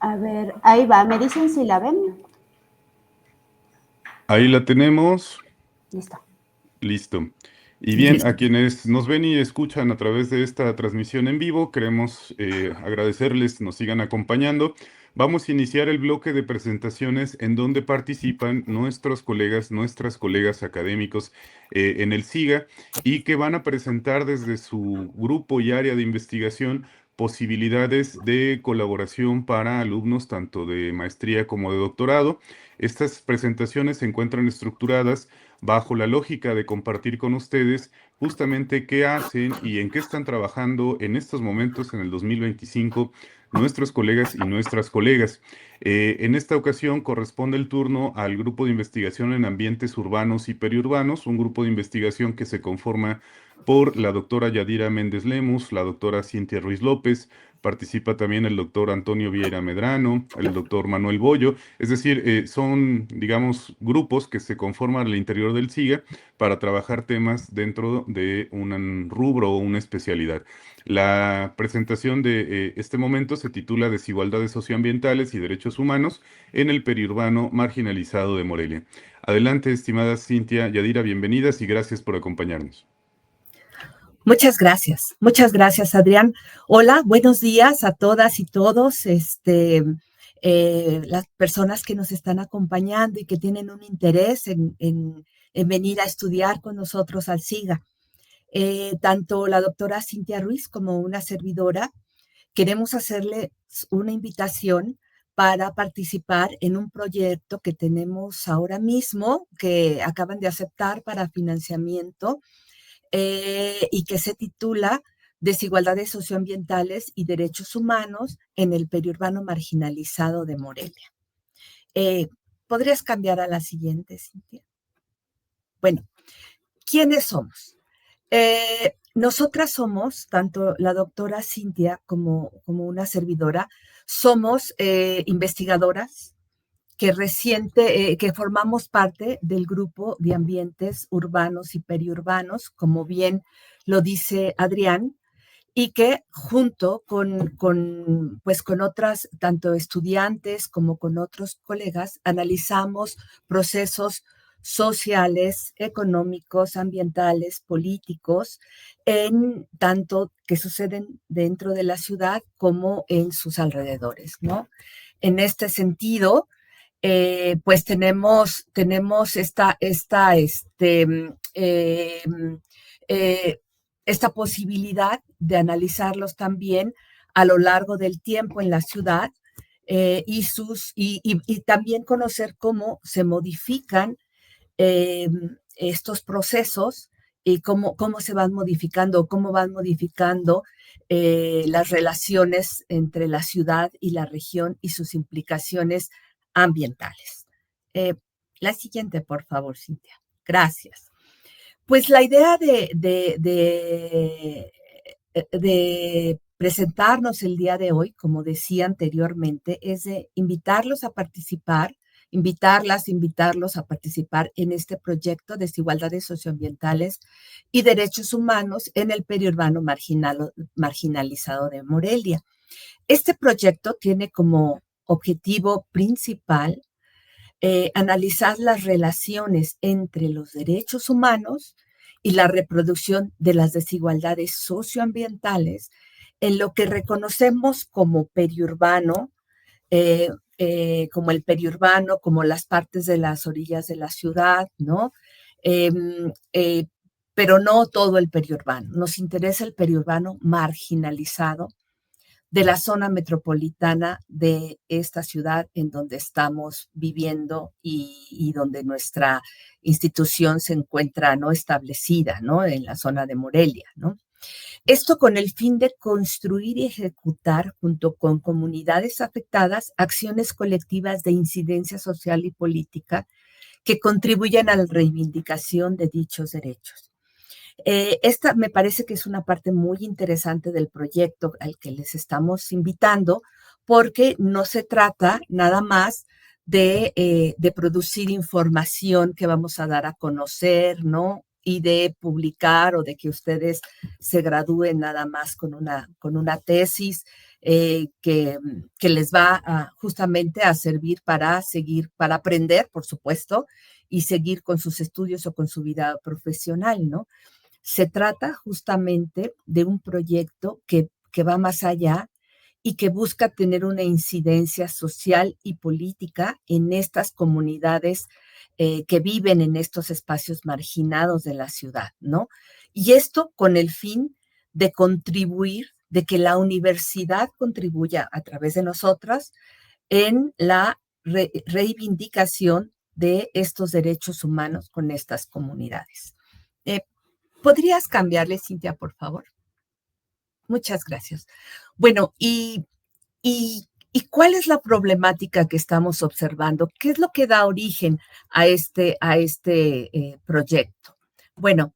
A ver, ahí va. ¿Me dicen si la ven? Ahí la tenemos. Listo. Listo. Y bien, Listo. a quienes nos ven y escuchan a través de esta transmisión en vivo, queremos agradecerles, nos sigan acompañando. Vamos a iniciar el bloque de presentaciones en donde participan nuestros colegas, nuestras colegas académicos en el SIGA y que van a presentar desde su grupo y área de investigación posibilidades de colaboración para alumnos tanto de maestría como de doctorado. Estas presentaciones se encuentran estructuradas bajo la lógica de compartir con ustedes justamente qué hacen y en qué están trabajando en estos momentos, en el 2025, nuestros colegas y nuestras colegas. En esta ocasión corresponde el turno al grupo de investigación en ambientes urbanos y periurbanos, un grupo de investigación que se conforma por la doctora Yadira Méndez Lemus, la doctora Cintia Ruiz López, participa también el doctor Antonio Vieira Medrano, el doctor Manuel Bollo, es decir, son, digamos, grupos que se conforman al interior del SIGA para trabajar temas dentro de un rubro o una especialidad. La presentación de este momento se titula Desigualdades socioambientales y derechos humanos en el periurbano marginalizado de Morelia. Adelante, estimada Cintia Yadira, bienvenidas y gracias por acompañarnos. Muchas gracias, Adrián. Hola, buenos días a todas y todos, las personas que nos están acompañando y que tienen un interés en venir a estudiar con nosotros al SIGA. Tanto la doctora Cintia Ruiz como una servidora queremos hacerle una invitación para participar en un proyecto que tenemos ahora mismo, que acaban de aceptar para financiamiento y que se titula Desigualdades socioambientales y derechos humanos en el periurbano marginalizado de Morelia. ¿Podrías cambiar a la siguiente, Cintia? Bueno, ¿quiénes somos? Nosotras somos, tanto la doctora Cintia como una servidora, somos investigadoras que formamos parte del grupo de ambientes urbanos y periurbanos, como bien lo dice Adrián, y que junto con otras, tanto estudiantes como con otros colegas, analizamos procesos sociales, económicos, ambientales, políticos, en tanto que suceden dentro de la ciudad como en sus alrededores, ¿no? En este sentido, pues tenemos eh, esta posibilidad de analizarlos también a lo largo del tiempo en la ciudad y también conocer cómo se modifican eh, estos procesos y cómo se van modificando, cómo van modificando las relaciones entre la ciudad y la región y sus implicaciones ambientales. Eh, la siguiente, por favor, Cintia. Gracias. Pues la idea de presentarnos el día de hoy, como decía anteriormente, es de invitarlos a participar, invitarlos a participar en este proyecto de Desigualdades socioambientales y derechos humanos en el periurbano marginalizado de Morelia. Este proyecto tiene como objetivo principal analizar las relaciones entre los derechos humanos y la reproducción de las desigualdades socioambientales en lo que reconocemos como periurbano, como el periurbano, como las partes de las orillas de la ciudad, ¿no? Eh, eh, pero no todo el periurbano. Nos interesa el periurbano marginalizado de la zona metropolitana de esta ciudad en donde estamos viviendo y donde nuestra institución se encuentra no establecida, ¿no? En la zona de Morelia, ¿no? Esto con el fin de construir y ejecutar junto con comunidades afectadas acciones colectivas de incidencia social y política que contribuyan a la reivindicación de dichos derechos. Esta me parece que es una parte muy interesante del proyecto al que les estamos invitando, porque no se trata nada más de producir información que vamos a dar a conocer, ¿no? y de publicar o de que ustedes se gradúen nada más con una tesis que les va justamente a servir para seguir, para aprender, por supuesto, y seguir con sus estudios o con su vida profesional, ¿no? Se trata justamente de un proyecto que va más allá y que busca tener una incidencia social y política en estas comunidades que viven en estos espacios marginados de la ciudad, ¿no? Y esto con el fin de contribuir, de que la universidad contribuya a través de nosotras en la reivindicación de estos derechos humanos con estas comunidades. ¿Podrías cambiarle, Cintia, por favor? Muchas gracias. Bueno, ¿y cuál es la problemática que estamos observando? ¿Qué es lo que da origen a este proyecto? Bueno,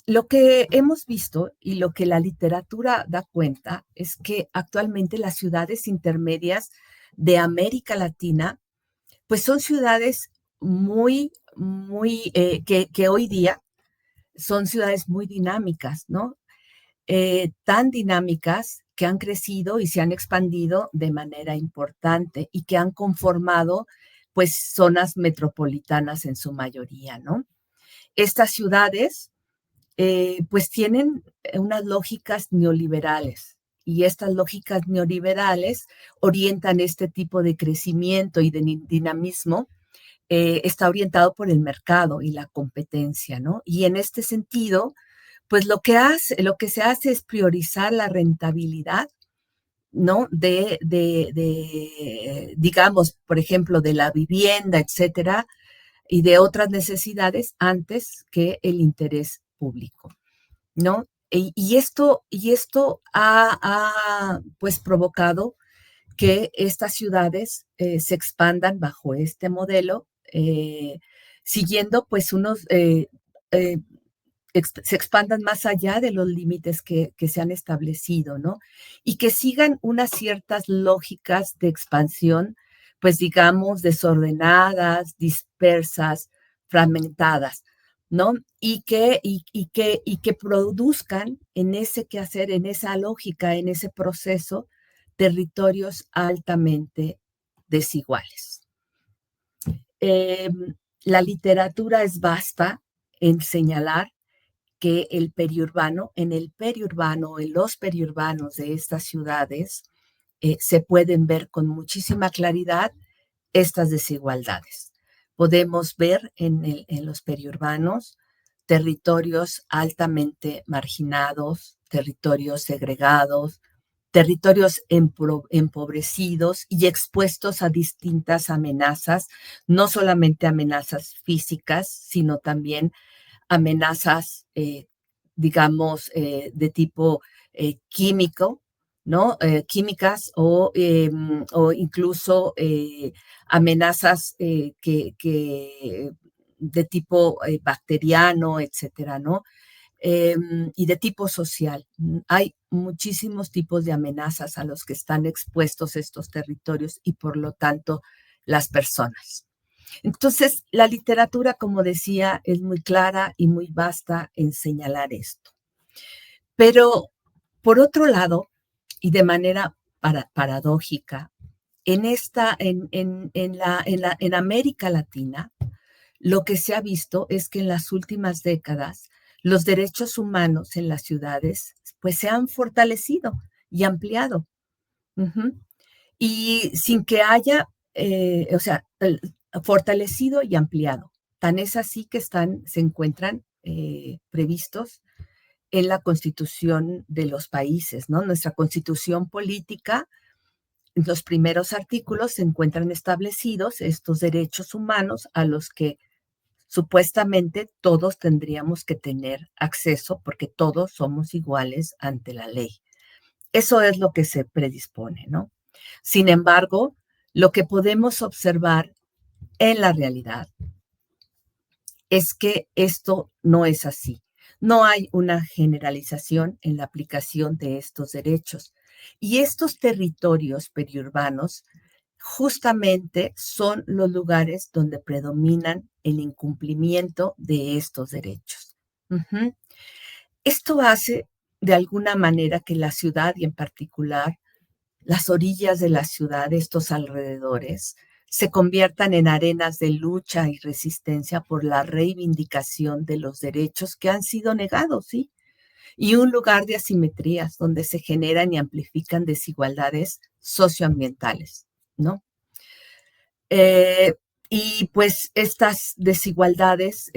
lo que hemos visto y lo que la literatura da cuenta es que actualmente las ciudades intermedias de América Latina, pues son ciudades que hoy día son ciudades muy dinámicas, ¿no? Tan dinámicas que han crecido y se han expandido de manera importante y que han conformado, pues, zonas metropolitanas en su mayoría, ¿no? Estas ciudades, pues, tienen unas lógicas neoliberales y estas lógicas neoliberales orientan este tipo de crecimiento y de dinamismo. Está orientado por el mercado y la competencia, ¿no? Y en este sentido, pues lo que se hace es priorizar la rentabilidad, ¿no? Digamos, por ejemplo, de la vivienda, etcétera, y de otras necesidades antes que el interés público, ¿no? Y esto ha pues provocado que estas ciudades se expandan bajo este modelo, siguiendo pues se expandan más allá de los límites que se han establecido, ¿no? Y que sigan unas ciertas lógicas de expansión, pues digamos, desordenadas, dispersas, fragmentadas, ¿no? Y que produzcan en ese quehacer, en esa lógica, en ese proceso, territorios altamente desiguales. La literatura es vasta en señalar que en los periurbanos de estas ciudades, se pueden ver con muchísima claridad estas desigualdades. Podemos ver en los periurbanos territorios altamente marginados, territorios segregados, territorios empobrecidos y expuestos a distintas amenazas, no solamente amenazas físicas, sino también amenazas, digamos, de tipo químico, ¿no? Químicas o incluso amenazas de tipo bacteriano, etcétera, ¿no? Y de tipo social. Hay muchísimos tipos de amenazas a los que están expuestos estos territorios y, por lo tanto, las personas. Entonces, la literatura, como decía, es muy clara y muy vasta en señalar esto. Pero, por otro lado, y de manera paradójica, en América Latina, lo que se ha visto es que en las últimas décadas los derechos humanos en las ciudades pues se han fortalecido y ampliado. Y sin que haya, fortalecido y ampliado. Tan es así que se encuentran previstos en la constitución de los países, ¿no? Nuestra constitución política, en los primeros artículos se encuentran establecidos estos derechos humanos a los que supuestamente todos tendríamos que tener acceso porque todos somos iguales ante la ley. Eso es lo que se predispone, ¿no? Sin embargo, lo que podemos observar en la realidad es que esto no es así. No hay una generalización en la aplicación de estos derechos. Y estos territorios periurbanos justamente son los lugares donde predominan el incumplimiento de estos derechos. Ujú. Esto hace de alguna manera que la ciudad y en particular las orillas de la ciudad, estos alrededores, se conviertan en arenas de lucha y resistencia por la reivindicación de los derechos que han sido negados, ¿sí? Y un lugar de asimetrías donde se generan y amplifican desigualdades socioambientales, ¿no? Eh, y pues estas desigualdades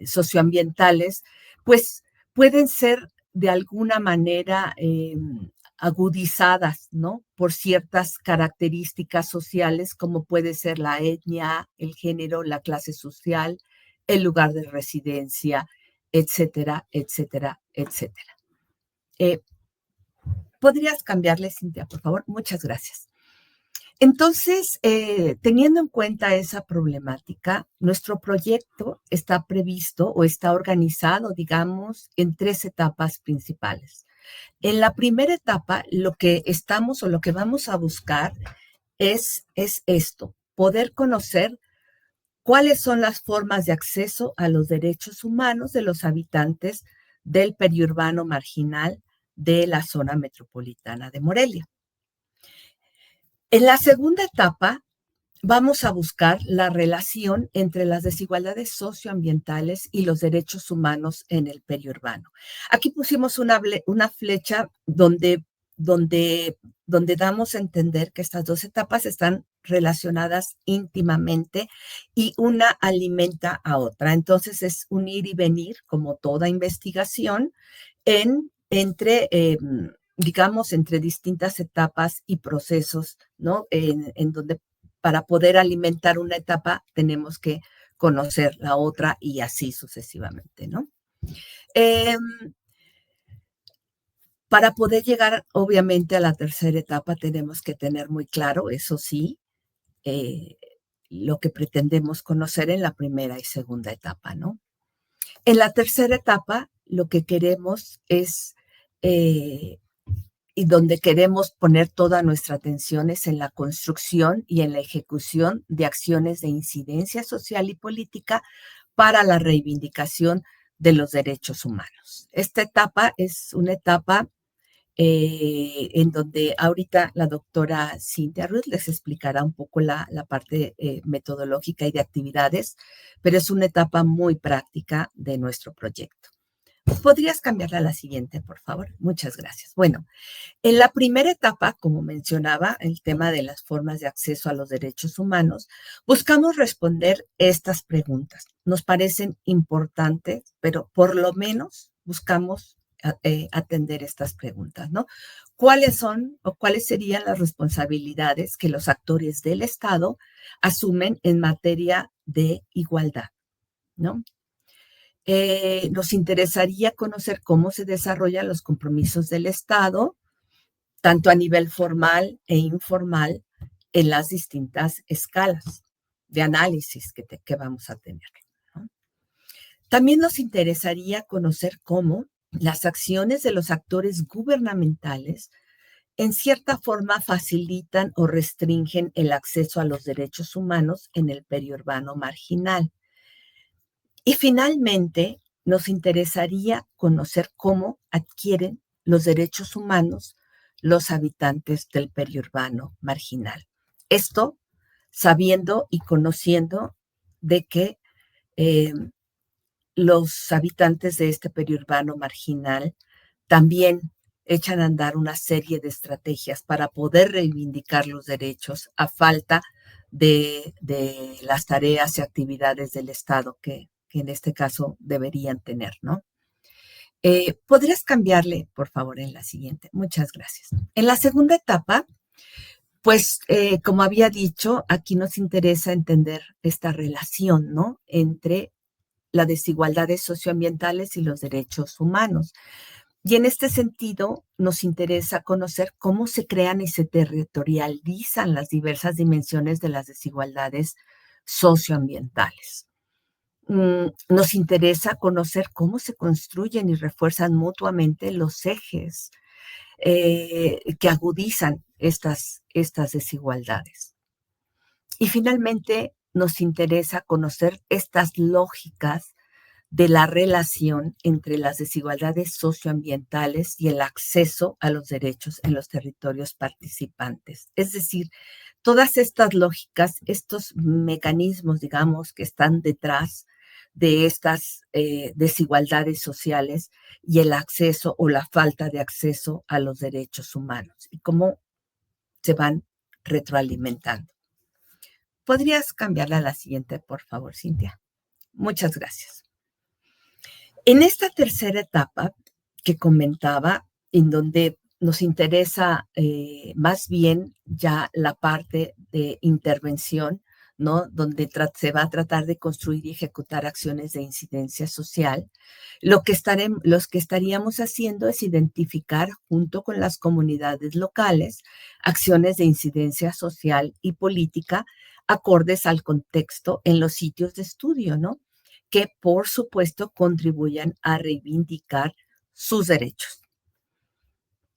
socioambientales, pues pueden ser de alguna manera agudizadas, ¿no? Por ciertas características sociales como puede ser la etnia, el género, la clase social, el lugar de residencia, etcétera, etcétera, etcétera. ¿Podrías cambiarle, Cintia, por favor? Muchas gracias. Entonces, teniendo en cuenta esa problemática, nuestro proyecto está previsto o está organizado, digamos, en 3 etapas principales. En la primera etapa, lo que estamos o lo que vamos a buscar es esto, poder conocer cuáles son las formas de acceso a los derechos humanos de los habitantes del periurbano marginal de la zona metropolitana de Morelia. En la segunda etapa, vamos a buscar la relación entre las desigualdades socioambientales y los derechos humanos en el periurbano. Aquí pusimos una flecha donde damos a entender que estas 2 etapas están relacionadas íntimamente y una alimenta a otra. Entonces es un ir y venir, como toda investigación, entre distintas etapas y procesos, ¿no? En donde para poder alimentar una etapa tenemos que conocer la otra y así sucesivamente, ¿no? Para poder llegar, obviamente, a la tercera etapa tenemos que tener muy claro, eso sí, lo que pretendemos conocer en la primera y segunda etapa, ¿no? En la tercera etapa, lo que queremos es y donde queremos poner toda nuestra atención es en la construcción y en la ejecución de acciones de incidencia social y política para la reivindicación de los derechos humanos. Esta etapa es una etapa en donde ahorita la doctora Cintia Ruth les explicará un poco la parte metodológica y de actividades, pero es una etapa muy práctica de nuestro proyecto. ¿Podrías cambiarla a la siguiente, por favor? Muchas gracias. Bueno, en la primera etapa, como mencionaba, el tema de las formas de acceso a los derechos humanos, buscamos responder estas preguntas. Nos parecen importantes, pero por lo menos buscamos atender estas preguntas, ¿no? ¿Cuáles son o cuáles serían las responsabilidades que los actores del Estado asumen en materia de igualdad, ¿no? Nos interesaría conocer cómo se desarrollan los compromisos del Estado, tanto a nivel formal e informal, en las distintas escalas de análisis que vamos a tener, ¿no? También nos interesaría conocer cómo las acciones de los actores gubernamentales en cierta forma facilitan o restringen el acceso a los derechos humanos en el periurbano marginal. Y finalmente, nos interesaría conocer cómo adquieren los derechos humanos los habitantes del periurbano marginal. Esto sabiendo y conociendo de que los habitantes de este periurbano marginal también echan a andar una serie de estrategias para poder reivindicar los derechos a falta de las tareas y actividades del Estado que en este caso deberían tener, ¿no? ¿Podrías cambiarle, por favor, en la siguiente? Muchas gracias. En la segunda etapa, pues, como había dicho, aquí nos interesa entender esta relación, ¿no? Entre las desigualdades socioambientales y los derechos humanos. Y en este sentido, nos interesa conocer cómo se crean y se territorializan las diversas dimensiones de las desigualdades socioambientales. Nos interesa conocer cómo se construyen y refuerzan mutuamente los ejes que agudizan estas desigualdades. Y finalmente nos interesa conocer estas lógicas de la relación entre las desigualdades socioambientales y el acceso a los derechos en los territorios participantes. Es decir, todas estas lógicas, estos mecanismos, digamos, que están detrás de estas desigualdades sociales y el acceso o la falta de acceso a los derechos humanos y cómo se van retroalimentando. ¿Podrías cambiarla a la siguiente, por favor, Cintia? Muchas gracias. En esta tercera etapa que comentaba, en donde nos interesa más bien ya la parte de intervención, ¿no? Donde se va a tratar de construir y ejecutar acciones de incidencia social, lo que estaríamos haciendo es identificar junto con las comunidades locales acciones de incidencia social y política acordes al contexto en los sitios de estudio, ¿no? Que por supuesto contribuyan a reivindicar sus derechos.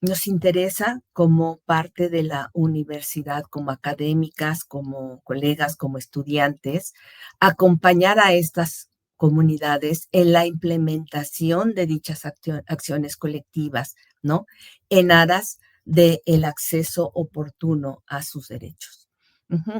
Nos interesa como parte de la universidad, como académicas, como colegas, como estudiantes, acompañar a estas comunidades en la implementación de dichas acciones colectivas, ¿no? En aras del acceso oportuno a sus derechos.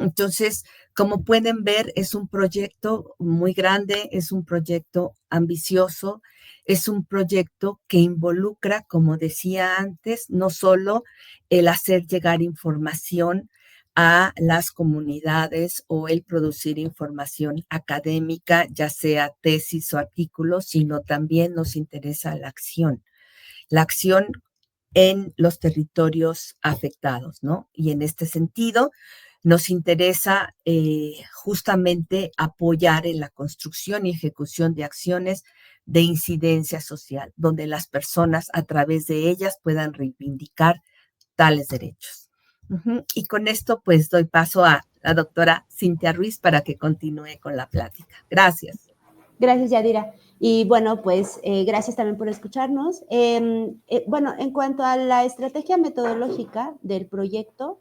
Entonces, como pueden ver, es un proyecto muy grande, es un proyecto ambicioso, es un proyecto que involucra, como decía antes, no solo el hacer llegar información a las comunidades o el producir información académica, ya sea tesis o artículos, sino también nos interesa la acción en los territorios afectados, ¿no? Y en este sentido, nos interesa justamente apoyar en la construcción y ejecución de acciones de incidencia social, donde las personas a través de ellas puedan reivindicar tales derechos. Y con esto, pues, doy paso a la doctora Cintia Ruiz para que continúe con la plática. Gracias. Gracias, Yadira. Y bueno, pues gracias también por escucharnos. Bueno, en cuanto a la estrategia metodológica del proyecto,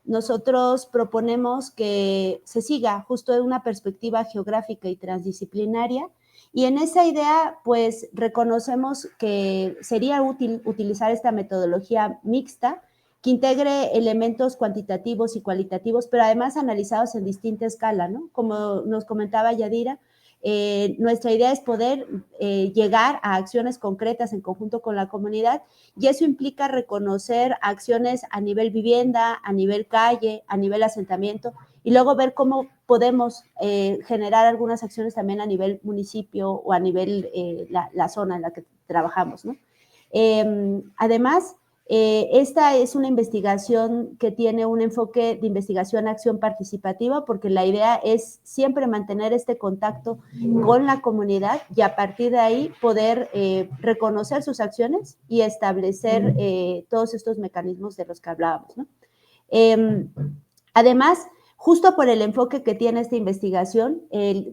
nosotros proponemos que se siga justo en una perspectiva geográfica y transdisciplinaria, y en esa idea, pues, reconocemos que sería útil utilizar esta metodología mixta que integre elementos cuantitativos y cualitativos, pero además analizados en distinta escala, ¿no? Como nos comentaba Yadira, nuestra idea es poder llegar a acciones concretas en conjunto con la comunidad, y eso implica reconocer acciones a nivel vivienda, a nivel calle, a nivel asentamiento, y luego ver cómo podemos generar algunas acciones también a nivel municipio o a nivel la zona en la que trabajamos, ¿no? Además, esta es una investigación que tiene un enfoque de investigación-acción participativa, porque la idea es siempre mantener este contacto con la comunidad y a partir de ahí poder reconocer sus acciones y establecer todos estos mecanismos de los que hablábamos, ¿no? Además, justo por el enfoque que tiene esta investigación,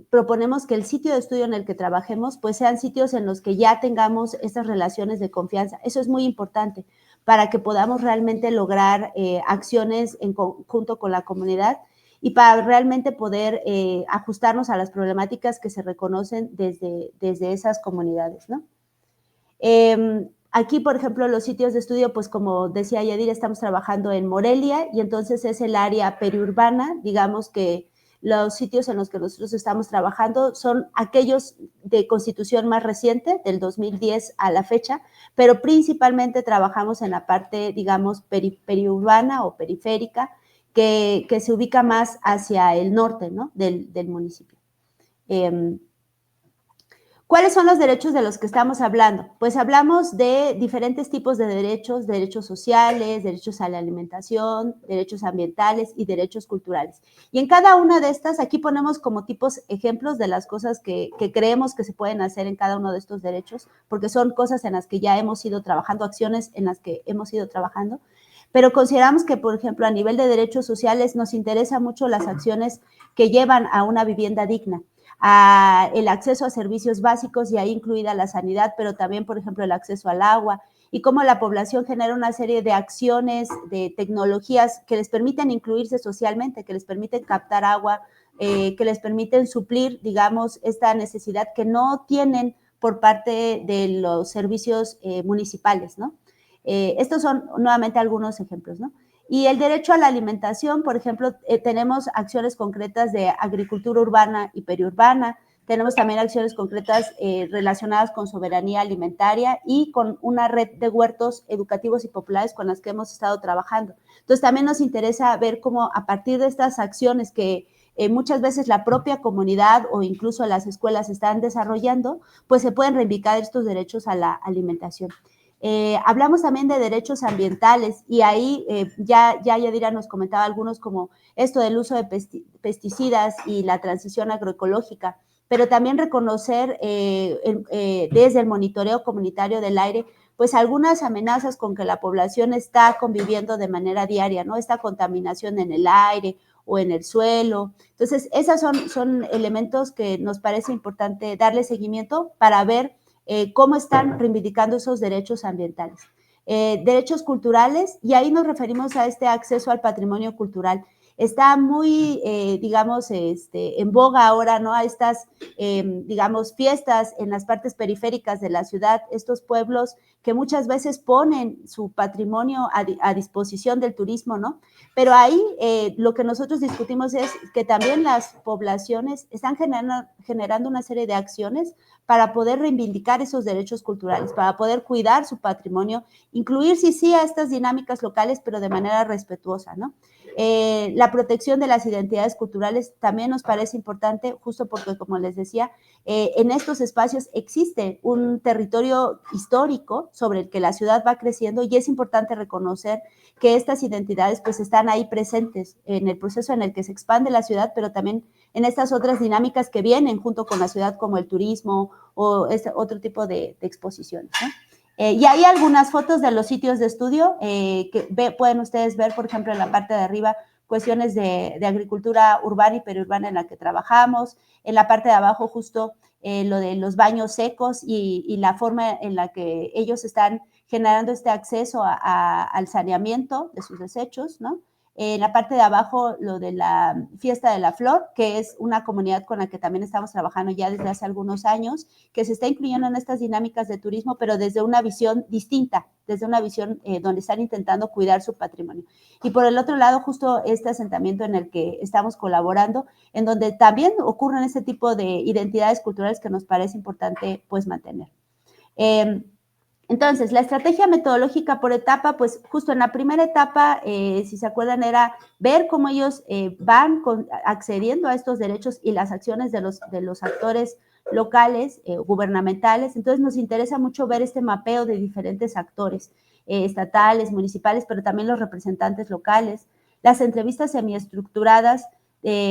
proponemos que el sitio de estudio en el que trabajemos pues sean sitios en los que ya tengamos estas relaciones de confianza. Eso es muy importante para que podamos realmente lograr acciones en conjunto con la comunidad y para realmente poder ajustarnos a las problemáticas que se reconocen desde esas comunidades, ¿no? Aquí, por ejemplo, los sitios de estudio, pues como decía Yadira, estamos trabajando en Morelia y entonces es el área periurbana. Digamos que los sitios en los que nosotros estamos trabajando son aquellos de constitución más reciente, del 2010 a la fecha, pero principalmente trabajamos en la parte, digamos, periurbana o periférica, que se ubica más hacia el norte, ¿no? del municipio. ¿Cuáles son los derechos de los que estamos hablando? Pues hablamos de diferentes tipos de derechos sociales, derechos a la alimentación, derechos ambientales y derechos culturales. Y en cada una de estas, aquí ponemos como tipos ejemplos de las cosas que creemos que se pueden hacer en cada uno de estos derechos, porque son cosas en las que ya hemos ido trabajando, acciones en las que hemos ido trabajando. Pero consideramos que, por ejemplo, a nivel de derechos sociales nos interesa mucho las acciones que llevan a una vivienda digna, el acceso a servicios básicos y ahí incluida la sanidad, pero también, por ejemplo, el acceso al agua y cómo la población genera una serie de acciones, de tecnologías que les permiten incluirse socialmente, que les permiten captar agua, que les permiten suplir, digamos, esta necesidad que no tienen por parte de los servicios municipales, ¿no? Estos son nuevamente algunos ejemplos, ¿no? Y el derecho a la alimentación, por ejemplo, tenemos acciones concretas de agricultura urbana y periurbana, tenemos también acciones concretas relacionadas con soberanía alimentaria y con una red de huertos educativos y populares con las que hemos estado trabajando. Entonces, también nos interesa ver cómo a partir de estas acciones que muchas veces la propia comunidad o incluso las escuelas están desarrollando, pues se pueden reivindicar estos derechos a la alimentación. Hablamos también de derechos ambientales y ahí ya Yadira nos comentaba algunos como esto del uso de pesticidas y la transición agroecológica, pero también reconocer desde el monitoreo comunitario del aire pues algunas amenazas con que la población está conviviendo de manera diaria, ¿no? Esta contaminación en el aire o en el suelo. Entonces, esos son elementos que nos parece importante darle seguimiento para ver cómo están reivindicando esos derechos ambientales. Derechos culturales, y ahí nos referimos a este acceso al patrimonio cultural. Está muy, digamos, en boga ahora, ¿no? A estas, digamos, fiestas en las partes periféricas de la ciudad, estos pueblos que muchas veces ponen su patrimonio a disposición del turismo, ¿no? Pero ahí lo que nosotros discutimos es que también las poblaciones están generando una serie de acciones para poder reivindicar esos derechos culturales, para poder cuidar su patrimonio, incluirse sí a estas dinámicas locales, pero de manera respetuosa, ¿no? La protección de las identidades culturales también nos parece importante, justo porque, como les decía, en estos espacios existe un territorio histórico sobre el que la ciudad va creciendo y es importante reconocer que estas identidades pues están ahí presentes en el proceso en el que se expande la ciudad, pero también en estas otras dinámicas que vienen junto con la ciudad como el turismo o otro tipo de exposiciones, ¿no? Y hay algunas fotos de los sitios de estudio que pueden ustedes ver, por ejemplo, en la parte de arriba, cuestiones de agricultura urbana y periurbana en la que trabajamos, en la parte de abajo justo lo de los baños secos y la forma en la que ellos están generando este acceso al saneamiento de sus desechos, ¿no? En la parte de abajo, lo de la Fiesta de la Flor, que es una comunidad con la que también estamos trabajando ya desde hace algunos años, que se está incluyendo en estas dinámicas de turismo, pero desde una visión distinta, desde una visión donde están intentando cuidar su patrimonio. Y por el otro lado, justo este asentamiento en el que estamos colaborando, en donde también ocurren este tipo de identidades culturales que nos parece importante, pues, mantener. Entonces, la estrategia metodológica por etapa, pues justo en la primera etapa, si se acuerdan, era ver cómo ellos van accediendo a estos derechos y las acciones de los actores locales, gubernamentales. Entonces, nos interesa mucho ver este mapeo de diferentes actores, estatales, municipales, pero también los representantes locales, las entrevistas semiestructuradas,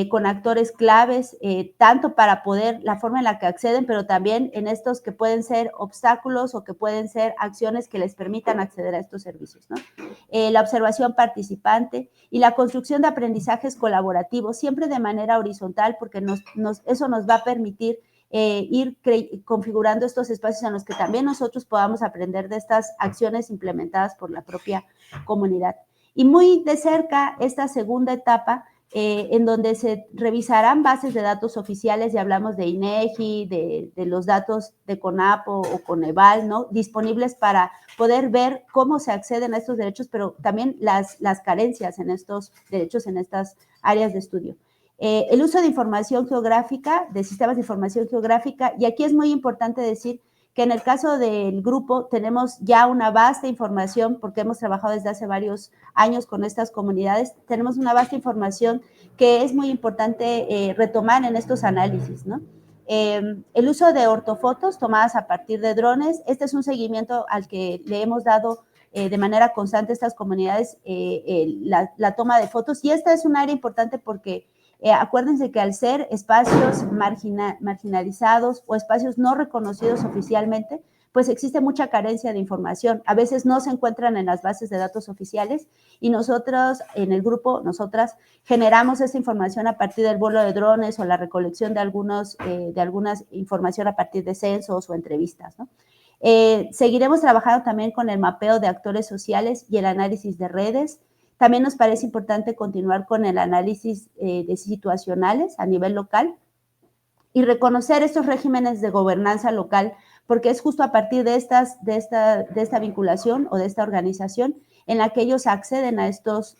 con actores claves, tanto para poder, la forma en la que acceden, pero también en estos que pueden ser obstáculos o que pueden ser acciones que les permitan acceder a estos servicios, ¿no? La observación participante y la construcción de aprendizajes colaborativos, siempre de manera horizontal, porque eso nos va a permitir ir configurando estos espacios en los que también nosotros podamos aprender de estas acciones implementadas por la propia comunidad. Y muy de cerca, esta segunda etapa, en donde se revisarán bases de datos oficiales, y hablamos de INEGI, de los datos de CONAPO o Coneval, ¿no? Disponibles para poder ver cómo se acceden a estos derechos, pero también las carencias en estos derechos, en estas áreas de estudio. El uso de información geográfica, de sistemas de información geográfica, y aquí es muy importante decir que en el caso del grupo tenemos ya una vasta información, porque hemos trabajado desde hace varios años con estas comunidades, tenemos una vasta información que es muy importante retomar en estos análisis, ¿no? El uso de ortofotos tomadas a partir de drones, este es un seguimiento al que le hemos dado de manera constante a estas comunidades, la toma de fotos, y esta es un área importante porque acuérdense que al ser espacios marginalizados o espacios no reconocidos oficialmente, pues existe mucha carencia de información. A veces no se encuentran en las bases de datos oficiales y nosotros, en el grupo, nosotras, generamos esa información a partir del vuelo de drones o la recolección de algunas información a partir de censos o entrevistas, ¿no? Seguiremos trabajando también con el mapeo de actores sociales y el análisis de redes. También nos parece importante continuar con el análisis de situacionales a nivel local y reconocer estos regímenes de gobernanza local, porque es justo a partir de esta vinculación o de esta organización en la que ellos acceden a estos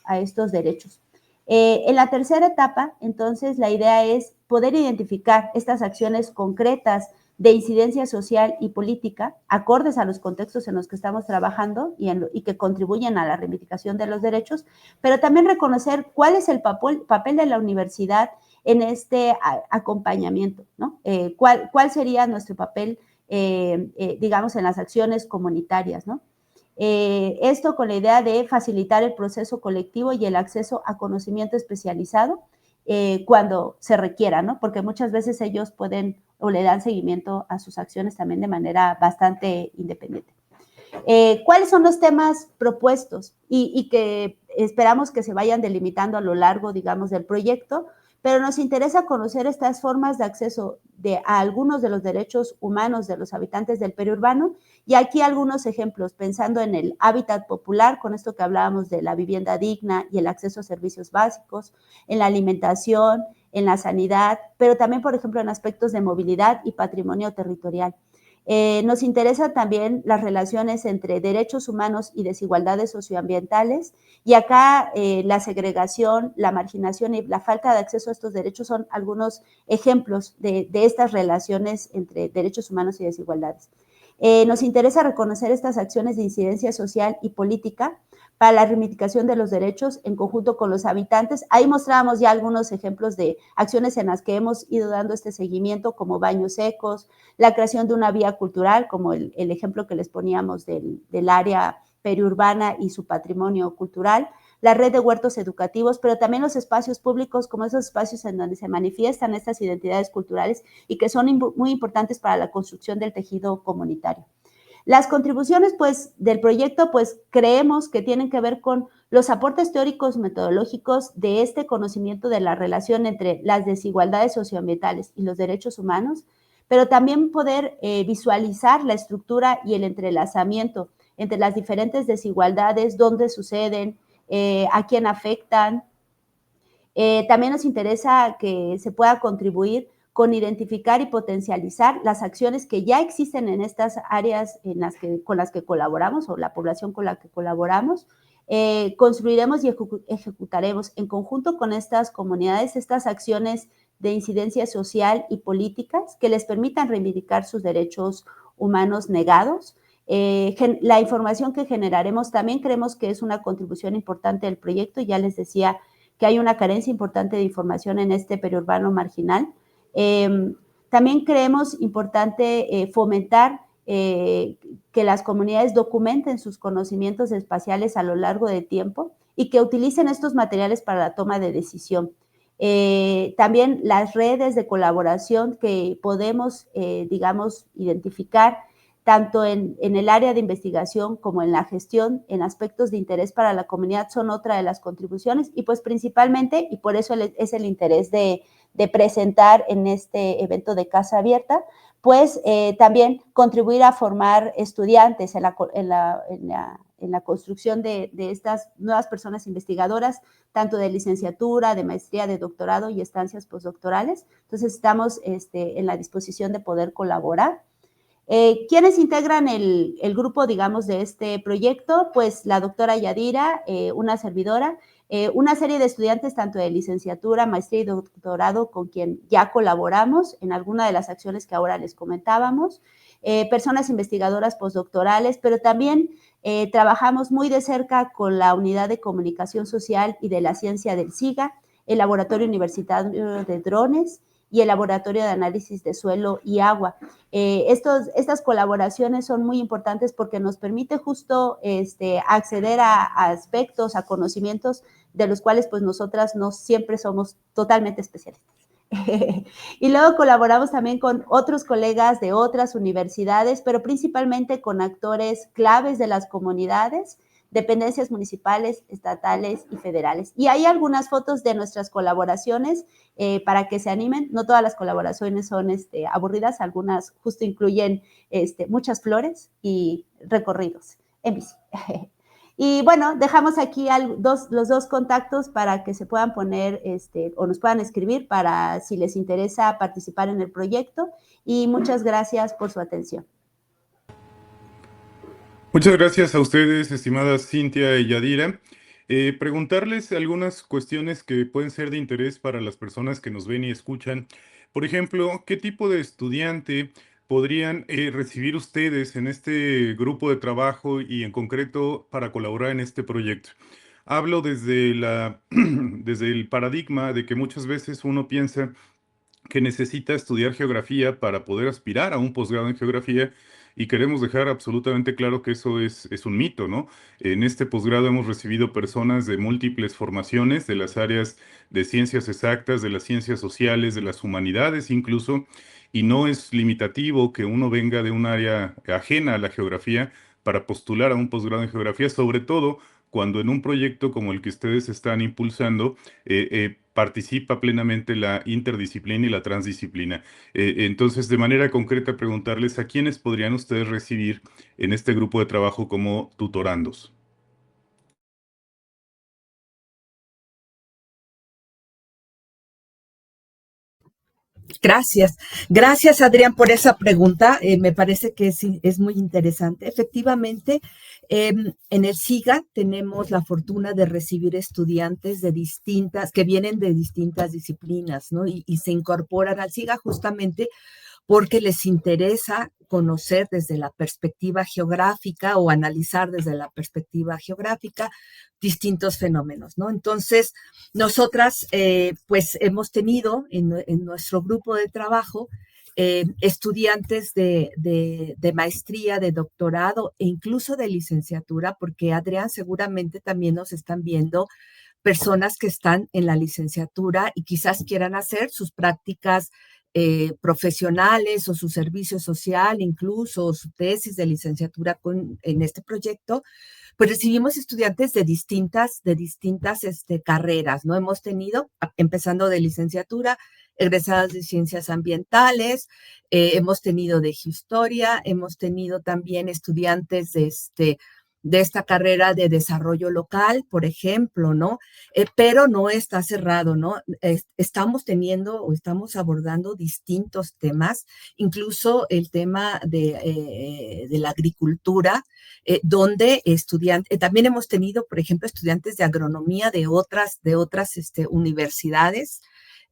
derechos. En la tercera etapa, entonces, la idea es poder identificar estas acciones concretas de incidencia social y política, acordes a los contextos en los que estamos trabajando y que contribuyen a la reivindicación de los derechos, pero también reconocer cuál es el papel de la universidad en este acompañamiento, ¿no? ¿Cuál sería nuestro papel, digamos, en las acciones comunitarias, ¿no? Esto con la idea de facilitar el proceso colectivo y el acceso a conocimiento especializado cuando se requiera, ¿no? Porque muchas veces ellos pueden o le dan seguimiento a sus acciones también de manera bastante independiente. ¿Cuáles son los temas propuestos y que esperamos que se vayan delimitando a lo largo, digamos, del proyecto? Pero nos interesa conocer estas formas de acceso a algunos de los derechos humanos de los habitantes del periurbano, y aquí algunos ejemplos, pensando en el hábitat popular, con esto que hablábamos de la vivienda digna y el acceso a servicios básicos, en la alimentación, en la sanidad, pero también, por ejemplo, en aspectos de movilidad y patrimonio territorial. Nos interesan también las relaciones entre derechos humanos y desigualdades socioambientales, y acá la segregación, la marginación y la falta de acceso a estos derechos son algunos ejemplos de estas relaciones entre derechos humanos y desigualdades. Nos interesa reconocer estas acciones de incidencia social y política para la reivindicación de los derechos en conjunto con los habitantes. Ahí mostrábamos ya algunos ejemplos de acciones en las que hemos ido dando este seguimiento, como baños secos, la creación de una vía cultural, como el ejemplo que les poníamos del área periurbana y su patrimonio cultural, la red de huertos educativos, pero también los espacios públicos, como esos espacios en donde se manifiestan estas identidades culturales y que son muy importantes para la construcción del tejido comunitario. Las contribuciones, pues, del proyecto, pues, creemos que tienen que ver con los aportes teóricos metodológicos de este conocimiento de la relación entre las desigualdades socioambientales y los derechos humanos, pero también poder visualizar la estructura y el entrelazamiento entre las diferentes desigualdades, dónde suceden, a quién afectan. También nos interesa que se pueda contribuir con identificar y potencializar las acciones que ya existen en estas áreas con las que colaboramos, o la población con la que colaboramos. Construiremos y ejecutaremos en conjunto con estas comunidades estas acciones de incidencia social y políticas que les permitan reivindicar sus derechos humanos negados. La información que generaremos también creemos que es una contribución importante del proyecto. Ya les decía que hay una carencia importante de información en este periurbano marginal. También creemos importante fomentar que las comunidades documenten sus conocimientos espaciales a lo largo del tiempo y que utilicen estos materiales para la toma de decisión. También las redes de colaboración que podemos, digamos, identificar tanto en el área de investigación como en la gestión, en aspectos de interés para la comunidad, son otra de las contribuciones, y pues principalmente, y por eso es el interés de presentar en este evento de Casa Abierta, pues también contribuir a formar estudiantes en la construcción de estas nuevas personas investigadoras, tanto de licenciatura, de maestría, de doctorado y estancias postdoctorales. Entonces estamos en la disposición de poder colaborar. ¿Quiénes integran el grupo, digamos, de este proyecto? Pues la doctora Yadira, una servidora, una serie de estudiantes tanto de licenciatura, maestría y doctorado con quien ya colaboramos en alguna de las acciones que ahora les comentábamos, personas investigadoras postdoctorales, pero también trabajamos muy de cerca con la Unidad de Comunicación Social y de la Ciencia del SIGA, el Laboratorio Universitario de Drones y el Laboratorio de Análisis de Suelo y Agua. Estas colaboraciones son muy importantes porque nos permite justo acceder a aspectos, a conocimientos de los cuales pues nosotras no siempre somos totalmente especialistas. Y luego colaboramos también con otros colegas de otras universidades, pero principalmente con actores claves de las comunidades, dependencias municipales, estatales y federales. Y hay algunas fotos de nuestras colaboraciones para que se animen. No todas las colaboraciones son aburridas, algunas justo incluyen muchas flores y recorridos en bici. Y bueno, dejamos aquí los dos contactos para que se puedan poner o nos puedan escribir para si les interesa participar en el proyecto. Y muchas gracias por su atención. Muchas gracias a ustedes, estimadas Cintia y Yadira. Preguntarles algunas cuestiones que pueden ser de interés para las personas que nos ven y escuchan. Por ejemplo, ¿qué tipo de estudiante podrían recibir ustedes en este grupo de trabajo y en concreto para colaborar en este proyecto? Hablo desde desde el paradigma de que muchas veces uno piensa que necesita estudiar geografía para poder aspirar a un posgrado en geografía y queremos dejar absolutamente claro que eso es un mito, ¿no? En este posgrado hemos recibido personas de múltiples formaciones, de las áreas de ciencias exactas, de las ciencias sociales, de las humanidades incluso, y no es limitativo que uno venga de un área ajena a la geografía para postular a un posgrado en geografía, sobre todo cuando en un proyecto como el que ustedes están impulsando, participa plenamente la interdisciplina y la transdisciplina. Entonces, de manera concreta, preguntarles a quiénes podrían ustedes recibir en este grupo de trabajo como tutorandos. Gracias. Gracias, Adrián, por esa pregunta. Me parece que es muy interesante. Efectivamente, en el SIGA tenemos la fortuna de recibir estudiantes que vienen de distintas disciplinas, ¿no? Y se incorporan al SIGA justamente porque les interesa conocer desde la perspectiva geográfica o analizar desde la perspectiva geográfica distintos fenómenos, ¿no? Entonces, nosotras, pues, hemos tenido en nuestro grupo de trabajo estudiantes de maestría, de doctorado e incluso de licenciatura, porque Adrián, seguramente también nos están viendo personas que están en la licenciatura y quizás quieran hacer sus prácticas profesionales o su servicio social, incluso su tesis de licenciatura en este proyecto, pues recibimos estudiantes de distintas carreras, ¿no? Hemos tenido, empezando de licenciatura, egresadas de ciencias ambientales, hemos tenido de historia, hemos tenido también estudiantes de esta carrera de desarrollo local, por ejemplo, ¿no? Pero no está cerrado, ¿no? Estamos teniendo o estamos abordando distintos temas, incluso el tema de la agricultura, donde también hemos tenido, por ejemplo, estudiantes de agronomía de otras universidades,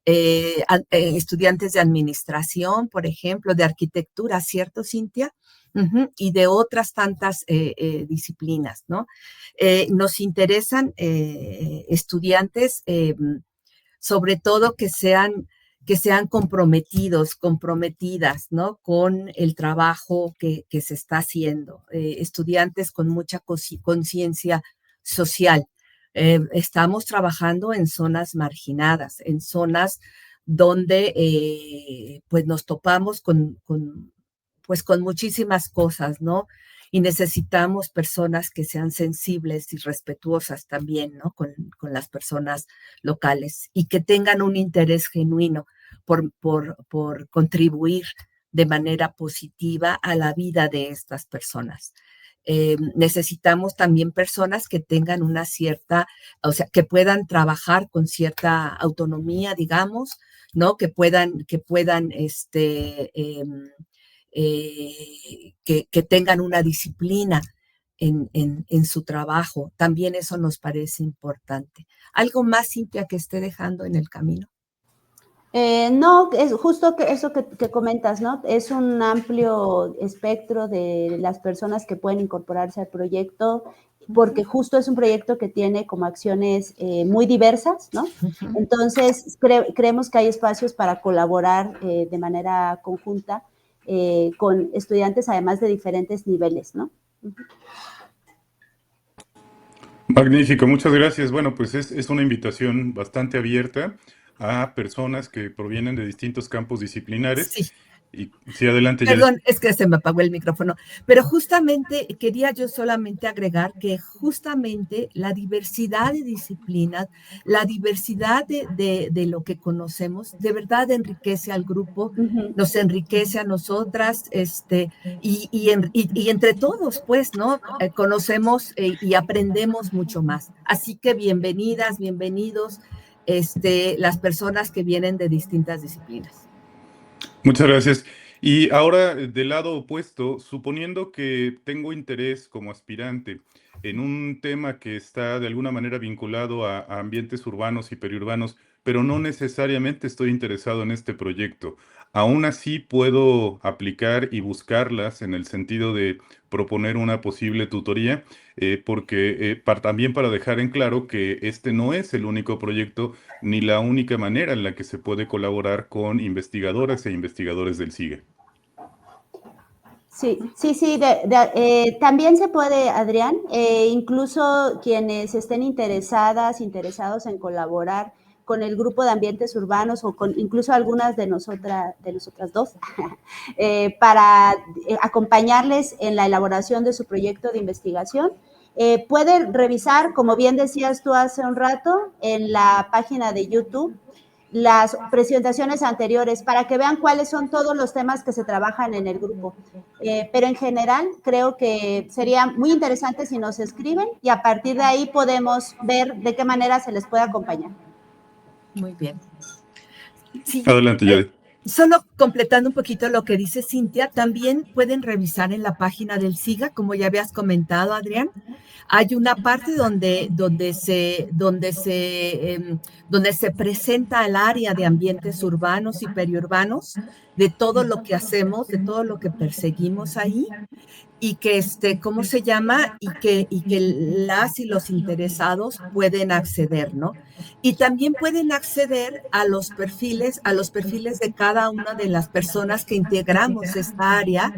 estudiantes de administración, por ejemplo, de arquitectura, ¿cierto, Cintia? Y de otras tantas disciplinas, ¿no? Nos interesan estudiantes, sobre todo que sean comprometidas, ¿no? Con el trabajo que se está haciendo. Estudiantes con mucha conciencia social. Estamos trabajando en zonas marginadas, en zonas donde pues nos topamos con muchísimas cosas, ¿no? Y necesitamos personas que sean sensibles y respetuosas también, ¿no? Con las personas locales y que tengan un interés genuino por contribuir de manera positiva a la vida de estas personas. Necesitamos también personas que tengan una cierta, o sea, que puedan trabajar con cierta autonomía, digamos, ¿no? Que puedan que tengan una disciplina en su trabajo. También eso nos parece importante. ¿Algo más, Cintia, que esté dejando en el camino? No, es justo eso que comentas, ¿no? Es un amplio espectro de las personas que pueden incorporarse al proyecto, porque justo es un proyecto que tiene como acciones muy diversas, ¿no? Entonces, creemos que hay espacios para colaborar de manera conjunta con estudiantes, además de diferentes niveles, ¿no? Magnífico, muchas gracias. Bueno, pues es una invitación bastante abierta a personas que provienen de distintos campos disciplinares. Sí. Y sí, adelante, Yadira. Perdón, es que se me apagó el micrófono, pero justamente quería yo solamente agregar que justamente la diversidad de disciplinas, la diversidad de lo que conocemos, de verdad enriquece al grupo, Ujú. nos enriquece a nosotras, y entre todos, pues, ¿no? Conocemos y aprendemos mucho más. Así que bienvenidas, bienvenidos, las personas que vienen de distintas disciplinas. Muchas gracias. Y ahora, del lado opuesto, suponiendo que tengo interés como aspirante en un tema que está de alguna manera vinculado a ambientes urbanos y periurbanos, pero no necesariamente estoy interesado en este proyecto, aún así puedo aplicar y buscarlas en el sentido de proponer una posible tutoría, porque también para dejar en claro que este no es el único proyecto ni la única manera en la que se puede colaborar con investigadoras e investigadores del SIGE. Sí, sí, sí, también se puede, Adrián, incluso quienes estén interesados en colaborar con el grupo de ambientes urbanos o con incluso algunas de nosotras dos, para acompañarles en la elaboración de su proyecto de investigación. Pueden revisar, como bien decías tú hace un rato, en la página de YouTube las presentaciones anteriores para que vean cuáles son todos los temas que se trabajan en el grupo. Pero en general creo que sería muy interesante si nos escriben y a partir de ahí podemos ver de qué manera se les puede acompañar. Muy bien. Sí, Adelante, Yadid. solo completando un poquito lo que dice Cintia, también pueden revisar en la página del SIGA, como ya habías comentado, Adrián. Hay una parte donde se presenta el área de ambientes urbanos y periurbanos, de todo lo que hacemos, de todo lo que perseguimos ahí, y que ¿cómo se llama? Y que las y los interesados pueden acceder, ¿no? Y también pueden acceder a los perfiles de cada una de las personas que integramos esta área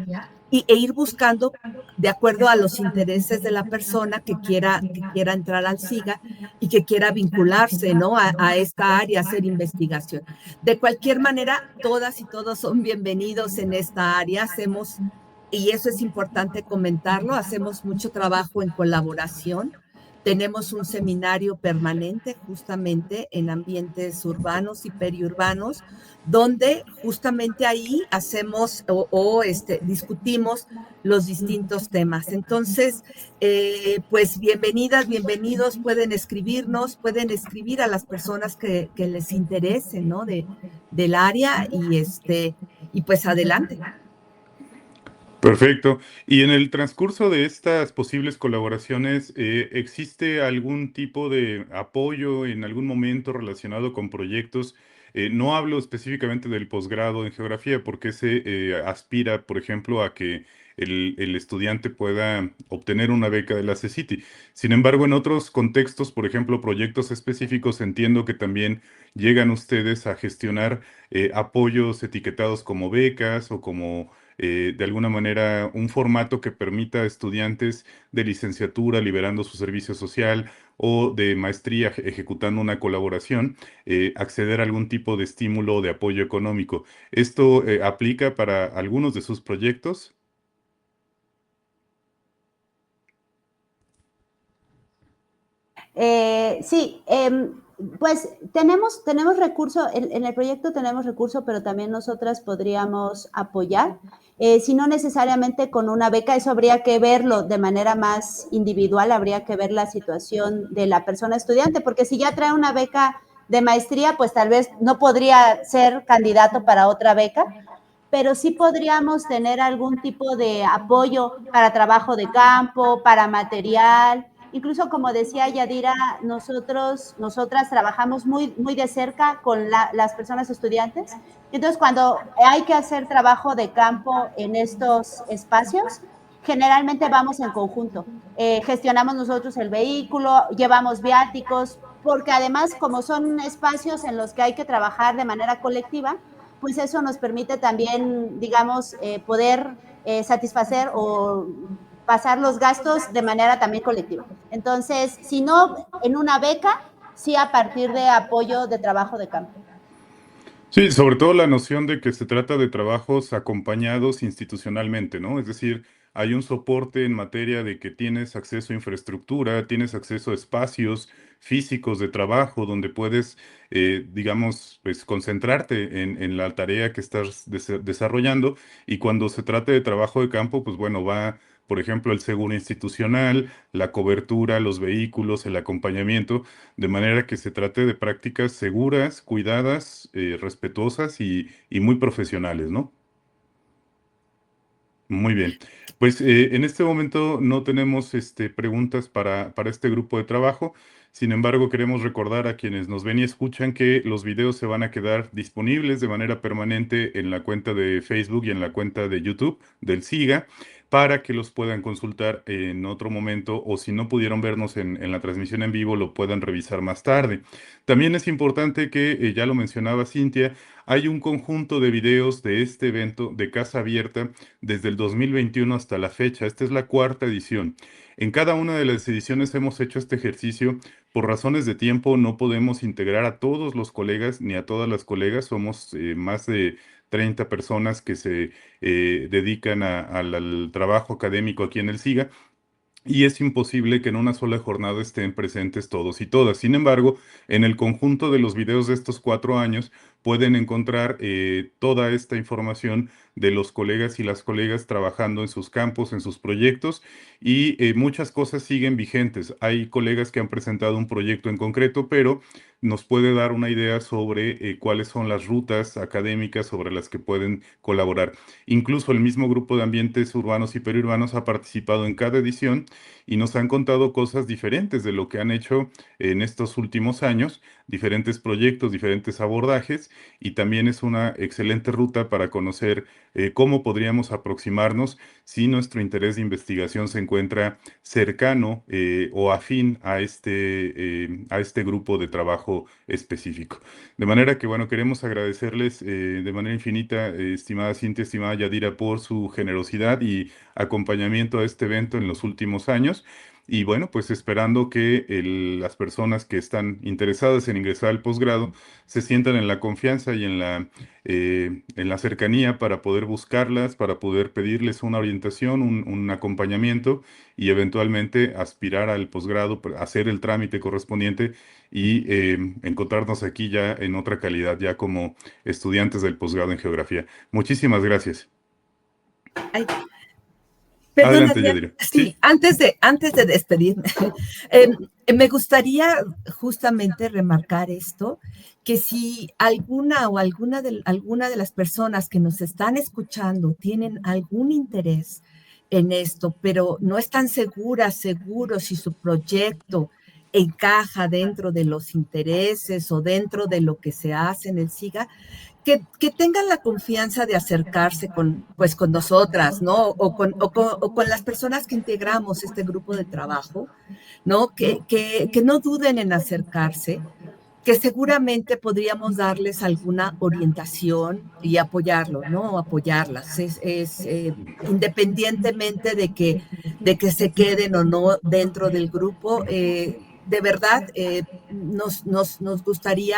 e ir buscando de acuerdo a los intereses de la persona que quiera entrar al SIGA y que quiera vincularse, ¿no? A esta área, hacer investigación. De cualquier manera, todas y todos son bienvenidos en esta área. Hacemos, y eso es importante comentarlo, hacemos mucho trabajo en colaboración. Tenemos un seminario permanente justamente en ambientes urbanos y periurbanos, donde justamente ahí hacemos discutimos los distintos temas. Entonces, pues bienvenidas, bienvenidos, pueden escribirnos, pueden escribir a las personas que les interesen, ¿no? Del área y pues adelante. Perfecto. Y en el transcurso de estas posibles colaboraciones, ¿existe algún tipo de apoyo en algún momento relacionado con proyectos? No hablo específicamente del posgrado en geografía, porque se aspira, por ejemplo, a que el estudiante pueda obtener una beca de la CECITI. Sin embargo, en otros contextos, por ejemplo, proyectos específicos, entiendo que también llegan ustedes a gestionar apoyos etiquetados como becas o como de alguna manera un formato que permita a estudiantes de licenciatura liberando su servicio social o de maestría ejecutando una colaboración, acceder a algún tipo de estímulo o de apoyo económico. ¿Esto aplica para algunos de sus proyectos? Sí, pues tenemos recurso, en el proyecto tenemos recurso, pero también nosotras podríamos apoyar, si no necesariamente con una beca, eso habría que verlo de manera más individual, habría que ver la situación de la persona estudiante, porque si ya trae una beca de maestría, pues tal vez no podría ser candidato para otra beca, pero sí podríamos tener algún tipo de apoyo para trabajo de campo, para material. Incluso, como decía Yadira, nosotras trabajamos muy de cerca con las personas estudiantes. Entonces, cuando hay que hacer trabajo de campo en estos espacios, generalmente vamos en conjunto. Gestionamos nosotros el vehículo, llevamos viáticos, porque además, como son espacios en los que hay que trabajar de manera colectiva, pues eso nos permite también, digamos, poder satisfacer o pasar los gastos de manera también colectiva. Entonces, si no en una beca, sí a partir de apoyo de trabajo de campo. Sí, sobre todo la noción de que se trata de trabajos acompañados institucionalmente, ¿no? Es decir, hay un soporte en materia de que tienes acceso a infraestructura, tienes acceso a espacios físicos de trabajo donde puedes, digamos, pues concentrarte en la tarea que estás desarrollando. Y cuando se trata de trabajo de campo, pues bueno, va, por ejemplo, el seguro institucional, la cobertura, los vehículos, el acompañamiento, de manera que se trate de prácticas seguras, cuidadas, respetuosas y muy profesionales, ¿no? Muy bien. Pues en este momento no tenemos preguntas para este grupo de trabajo. Sin embargo, queremos recordar a quienes nos ven y escuchan que los videos se van a quedar disponibles de manera permanente en la cuenta de Facebook y en la cuenta de YouTube del SIGA para que los puedan consultar en otro momento o si no pudieron vernos en la transmisión en vivo, lo puedan revisar más tarde. También es importante que, ya lo mencionaba Cintia, hay un conjunto de videos de este evento de Casa Abierta desde el 2021 hasta la fecha. Esta es la cuarta edición. En cada una de las ediciones hemos hecho este ejercicio. Por razones de tiempo no podemos integrar a todos los colegas ni a todas las colegas. Somos más de 30 personas que se dedican al trabajo académico aquí en el SIGA. Y es imposible que en una sola jornada estén presentes todos y todas. Sin embargo, en el conjunto de los videos de estos 4 años pueden encontrar toda esta información de los colegas y las colegas trabajando en sus campos, en sus proyectos, y muchas cosas siguen vigentes. Hay colegas que han presentado un proyecto en concreto, pero nos puede dar una idea sobre cuáles son las rutas académicas sobre las que pueden colaborar. Incluso el mismo grupo de ambientes urbanos y periurbanos ha participado en cada edición y nos han contado cosas diferentes de lo que han hecho en estos últimos años, diferentes proyectos, diferentes abordajes, y también es una excelente ruta para conocer cómo podríamos aproximarnos si nuestro interés de investigación se encuentra cercano o afín a este grupo de trabajo específico. De manera que, bueno, queremos agradecerles de manera infinita, estimada Cintia, estimada Yadira, por su generosidad y acompañamiento a este evento en los últimos años. Y bueno, pues esperando que las personas que están interesadas en ingresar al posgrado se sientan en la confianza y en la cercanía para poder buscarlas, para poder pedirles una orientación, un acompañamiento y eventualmente aspirar al posgrado, hacer el trámite correspondiente y encontrarnos aquí ya en otra calidad, ya como estudiantes del posgrado en geografía. Muchísimas gracias. Ay, perdón, Adelante, Adrián. Yadira. Sí, Sí. antes de despedirme, em, me gustaría justamente remarcar esto, que si alguna de las personas que nos están escuchando tienen algún interés en esto, pero no están seguros si su proyecto encaja dentro de los intereses o dentro de lo que se hace en el SIGA, que tengan la confianza de acercarse pues, con nosotras, ¿no? O con las personas que integramos este grupo de trabajo, ¿no? Que no duden en acercarse, que seguramente podríamos darles alguna orientación y apoyarlo, ¿no? Apoyarlas, independientemente de que se queden o no dentro del grupo. De verdad, nos gustaría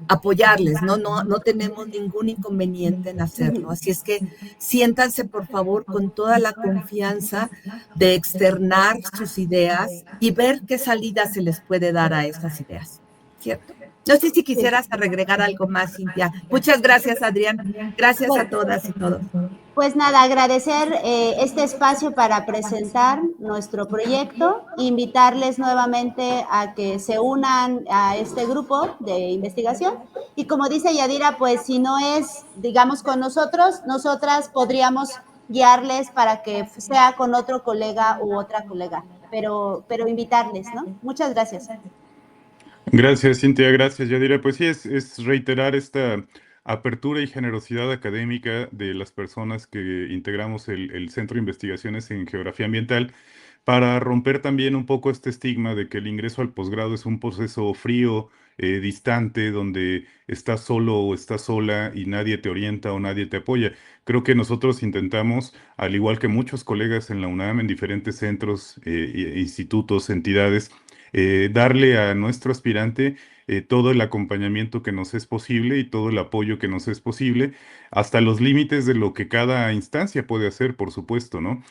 apoyarles, ¿no? No tenemos ningún inconveniente en hacerlo. Así es que siéntanse, por favor, con toda la confianza de externar sus ideas y ver qué salida se les puede dar a estas ideas. ¿Cierto? No sé si Sí. quisieras agregar algo más, Cintia. Muchas gracias, Adrián. Gracias a Bueno, todas y todos. pues nada, agradecer este espacio para presentar nuestro proyecto, invitarles nuevamente a que se unan a este grupo de investigación y como dice Yadira, pues si no es, digamos, con nosotros, nosotras podríamos guiarles para que sea con otro colega u otra colega, pero invitarles, ¿no? Muchas gracias. Gracias, Cintia, gracias, Yadira. Pues sí, es reiterar esta apertura y generosidad académica de las personas que integramos el Centro de Investigaciones en Geografía Ambiental para romper también un poco este estigma de que el ingreso al posgrado es un proceso frío, distante, donde estás solo o estás sola y nadie te orienta o nadie te apoya. Creo que nosotros intentamos, al igual que muchos colegas en la UNAM, en diferentes centros, institutos, entidades, darle a nuestro aspirante todo el acompañamiento que nos es posible y todo el apoyo que nos es posible, hasta los límites de lo que cada instancia puede hacer, por supuesto, ¿no?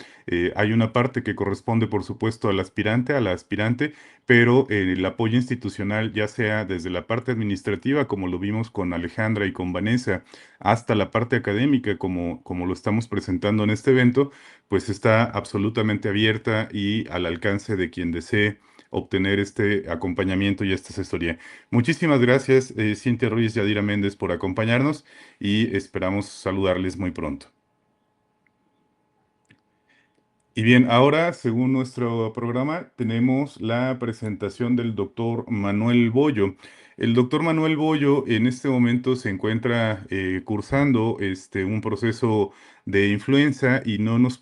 Hay una parte que corresponde, por supuesto, al aspirante, a la aspirante, pero el apoyo institucional, ya sea desde la parte administrativa, como lo vimos con Alejandra y con Vanessa, hasta la parte académica, como lo estamos presentando en este evento, pues está absolutamente abierta y al alcance de quien desee obtener este acompañamiento y esta asesoría. Muchísimas gracias, Cintia Ruiz y Adira Méndez, por acompañarnos y esperamos saludarles muy pronto. Y bien, ahora, según nuestro programa, tenemos la presentación del doctor Manuel Bollo. El doctor Manuel Bollo en este momento se encuentra cursando un proceso de influenza y no nos